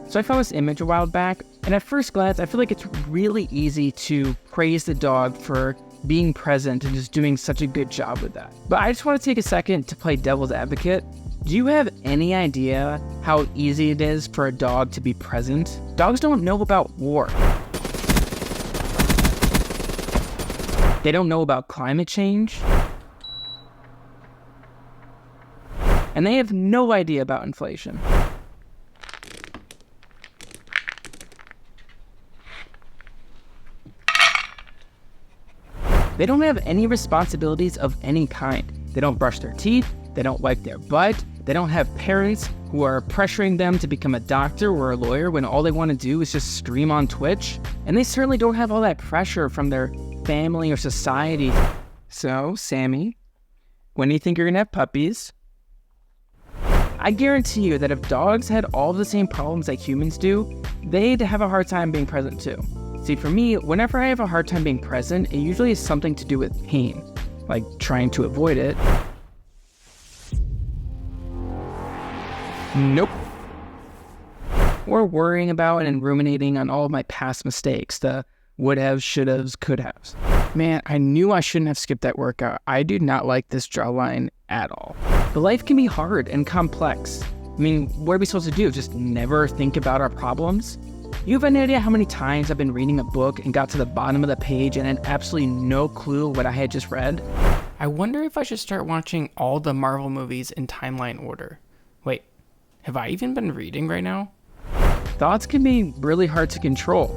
So I found this image a while back, and at first glance, I feel like it's really easy to praise the dog for being present and just doing such a good job with that. But I just want to take a second to play devil's advocate. Do you have any idea how easy it is for a dog to be present? Dogs don't know about war. They don't know about climate change. And they have no idea about inflation. They don't have any responsibilities of any kind. They don't brush their teeth, they don't wipe their butt, they don't have parents who are pressuring them to become a doctor or a lawyer when all they want to do is just stream on Twitch. And they certainly don't have all that pressure from their family or society. So, Sammy, when do you think you're gonna have puppies? I guarantee you that if dogs had all the same problems that humans do, they'd have a hard time being present too. See, for me, whenever I have a hard time being present, it usually has something to do with pain, like trying to avoid it. Nope. Or worrying about and ruminating on all of my past mistakes, the would-haves, should-haves, could-haves. Man, I knew I shouldn't have skipped that workout. I do not like this jawline at all. But life can be hard and complex. I mean, what are we supposed to do? Just never think about our problems? You have any idea how many times I've been reading a book and got to the bottom of the page and had absolutely no clue what I had just read? I wonder if I should start watching all the Marvel movies in timeline order. Wait, have I even been reading right now? Thoughts can be really hard to control.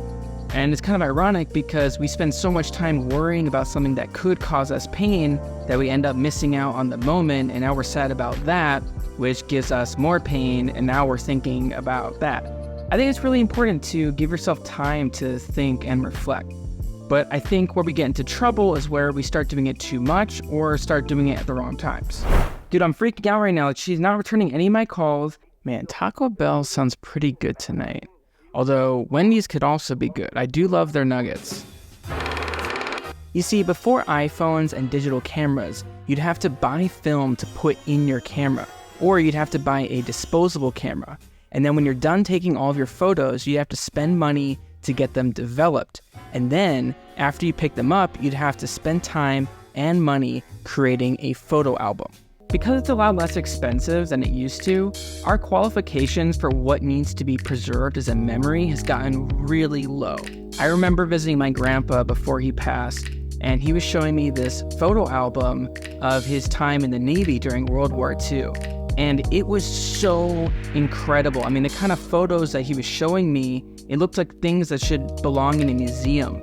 And it's kind of ironic because we spend so much time worrying about something that could cause us pain that we end up missing out on the moment, and now we're sad about that, which gives us more pain, and now we're thinking about that. I think it's really important to give yourself time to think and reflect. But I think where we get into trouble is where we start doing it too much or start doing it at the wrong times. Dude, I'm freaking out right now. Like, she's not returning any of my calls. Man, Taco Bell sounds pretty good tonight. Although Wendy's could also be good. I do love their nuggets. You see, before iPhones and digital cameras, you'd have to buy film to put in your camera, or you'd have to buy a disposable camera. And then when you're done taking all of your photos, you have to spend money to get them developed. And then after you pick them up, you'd have to spend time and money creating a photo album. Because it's a lot less expensive than it used to, our qualifications for what needs to be preserved as a memory has gotten really low. I remember visiting my grandpa before he passed, and he was showing me this photo album of his time in the Navy during World War II. And it was so incredible. I mean, the kind of photos that he was showing me, it looked like things that should belong in a museum.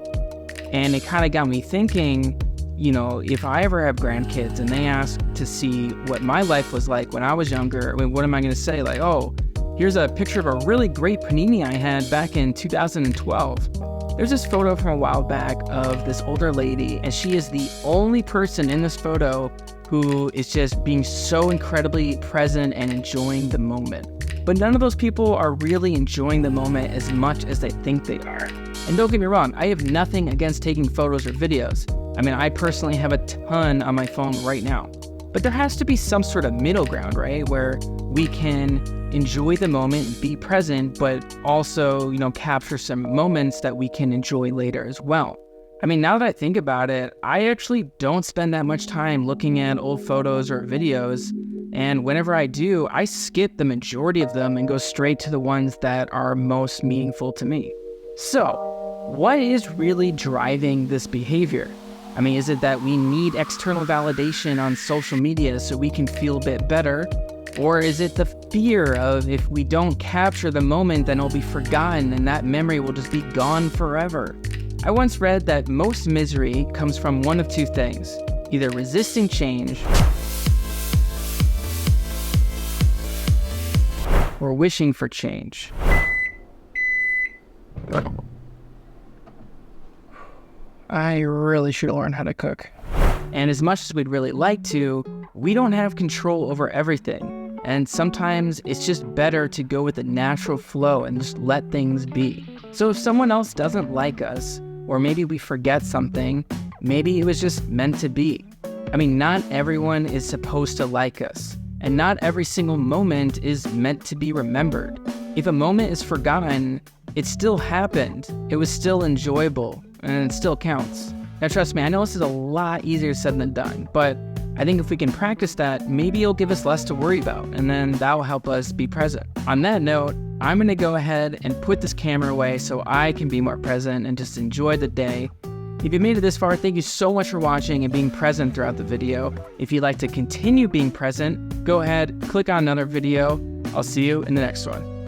And it kind of got me thinking, you know, if I ever have grandkids and they ask to see what my life was like when I was younger, I mean, what am I going to say? Like, oh, here's a picture of a really great panini I had back in 2012. There's this photo from a while back of this older lady, and she is the only person in this photo who is just being so incredibly present and enjoying the moment. But none of those people are really enjoying the moment as much as they think they are. And don't get me wrong, I have nothing against taking photos or videos. I mean, I personally have a ton on my phone right now. But there has to be some sort of middle ground, right? Where we can enjoy the moment, be present, but also, capture some moments that we can enjoy later as well. I mean, now that I think about it, I actually don't spend that much time looking at old photos or videos. And whenever I do, I skip the majority of them and go straight to the ones that are most meaningful to me. So, what is really driving this behavior? I mean, is it that we need external validation on social media so we can feel a bit better? Or is it the fear of if we don't capture the moment, then it'll be forgotten and that memory will just be gone forever? I once read that most misery comes from one of two things, either resisting change or wishing for change. I really should learn how to cook. And as much as we'd really like to, we don't have control over everything. And sometimes it's just better to go with the natural flow and just let things be. So if someone else doesn't like us, or maybe we forget something, maybe it was just meant to be. I mean, not everyone is supposed to like us, and not every single moment is meant to be remembered. If a moment is forgotten, it still happened. It was still enjoyable, and it still counts. Now, trust me, I know this is a lot easier said than done, but I think if we can practice that, maybe it'll give us less to worry about, and then that'll help us be present. On that note, I'm going to go ahead and put this camera away so I can be more present and just enjoy the day. If you made it this far, thank you so much for watching and being present throughout the video. If you'd like to continue being present, go ahead, click on another video. I'll see you in the next one.